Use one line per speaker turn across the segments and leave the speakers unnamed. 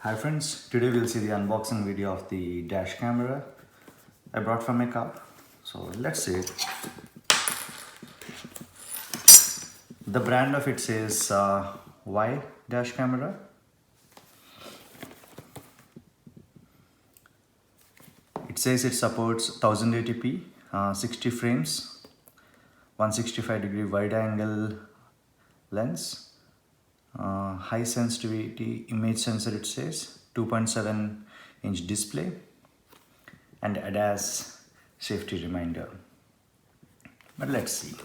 Hi friends, today we'll see the unboxing video of the dash camera I brought from my car. So let's see it. The brand of it says Y dash camera. It says it supports 1080p, 60 frames, 165-degree wide angle lens, high sensitivity image sensor, it says 2.7-inch display, and ADAS safety reminder. But let's see.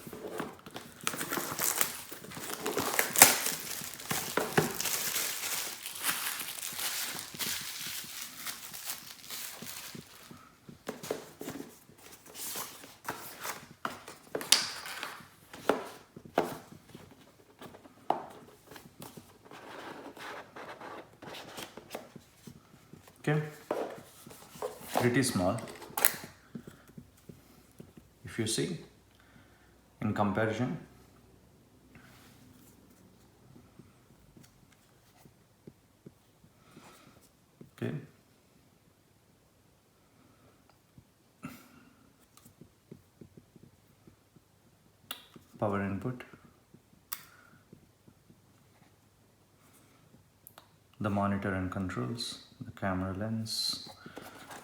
Okay, pretty small if you see in comparison. Okay, power input, the monitor and controls, the camera lens.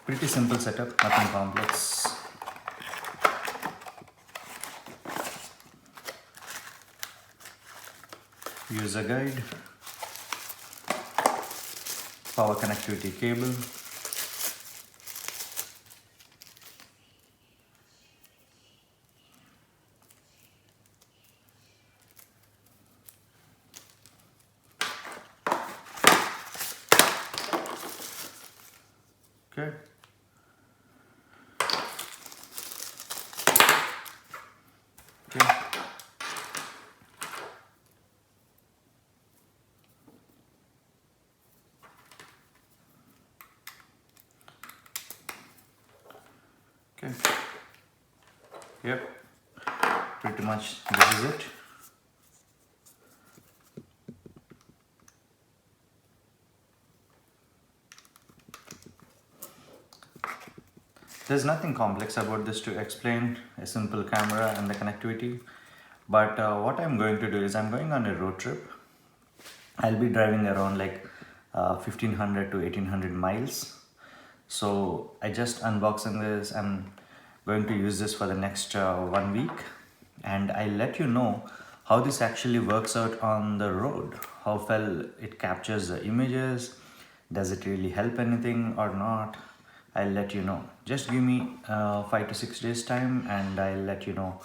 Pretty simple setup, nothing complex. User guide, power connectivity cable, okay. Okay. Okay. Yep. Pretty much this is it. There's nothing complex about this to explain, a simple camera and the connectivity. But what I'm going to do is I'm going on a road trip. I'll be driving around like 1500 to 1800 miles. So I just unboxing this. I'm going to use this for the next 1 week, and I'll let you know how this actually works out on the road, how well it captures the images, does it really help anything or not. I'll let you know. Just give me 5 to 6 days time and I'll let you know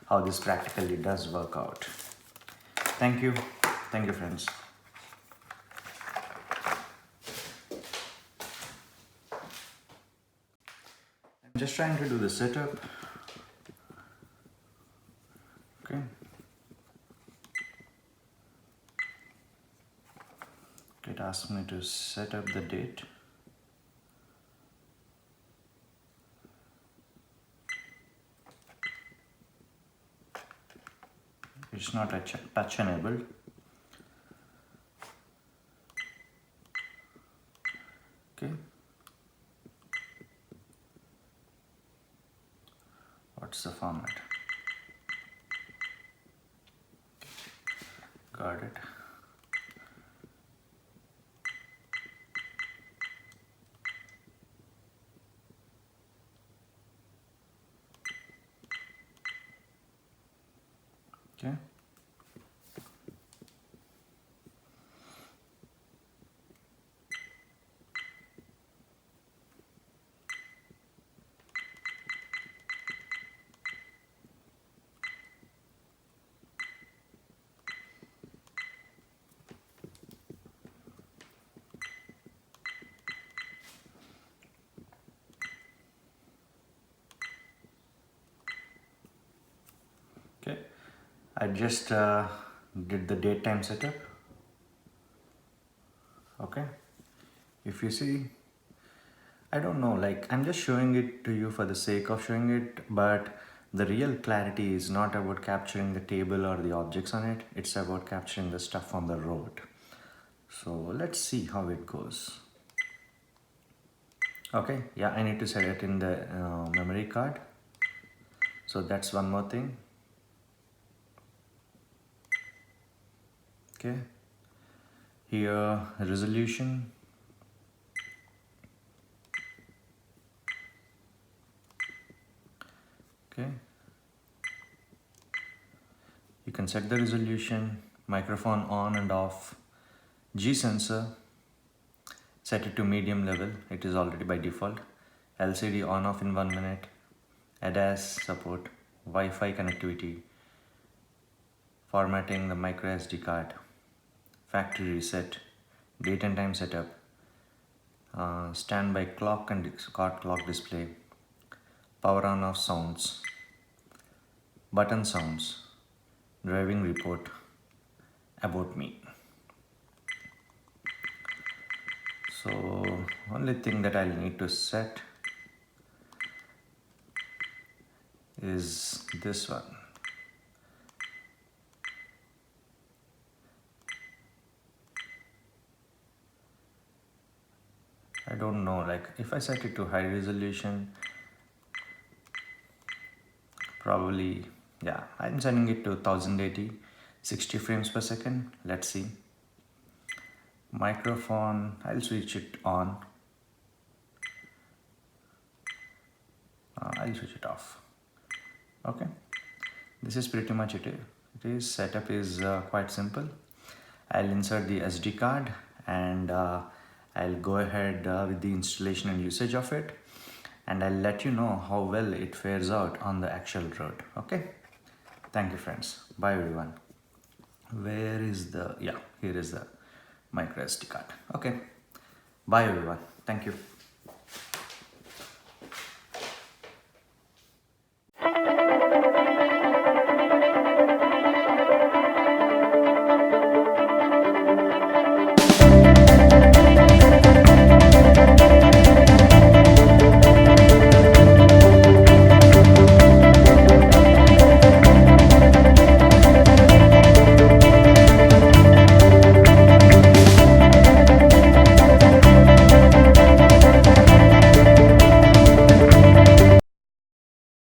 how this practically does work out. Thank you friends. I'm just trying to do the setup. Okay. It asks me to set up the date. It's not touch enabled. Okay. What's the format? Got it. Okay. Okay. I just did the date time setup. Okay. If you see, I don't know, like I'm just showing it to you for the sake of showing it, but the real clarity is not about capturing the table or the objects on it. It's about capturing the stuff on the road. So let's see how it goes. Okay, yeah, I need to set it in the memory card. So that's one more thing. Okay, here resolution. Okay, you can set the resolution, microphone on and off, G sensor, set it to medium level, it is already by default, LCD on off in 1 minute, ADAS support, Wi-Fi connectivity, formatting the micro SD card, factory reset, date and time setup, standby clock and clock display, power on off sounds, button sounds, driving report, about me. So only thing that I'll need to set is this one. I don't know, like if I set it to high resolution, probably, yeah, I'm setting it to 1080, 60 frames per second. Let's see. Microphone, I'll switch it on. I'll switch it off. Okay, this is pretty much it. Setup is quite simple. I'll insert the SD card and I'll go ahead with the installation and usage of it, and I'll let you know how well it fares out on the actual road. Okay, thank you friends, bye everyone. Where is the, yeah, here is the micro SD card. Okay, bye everyone, thank you.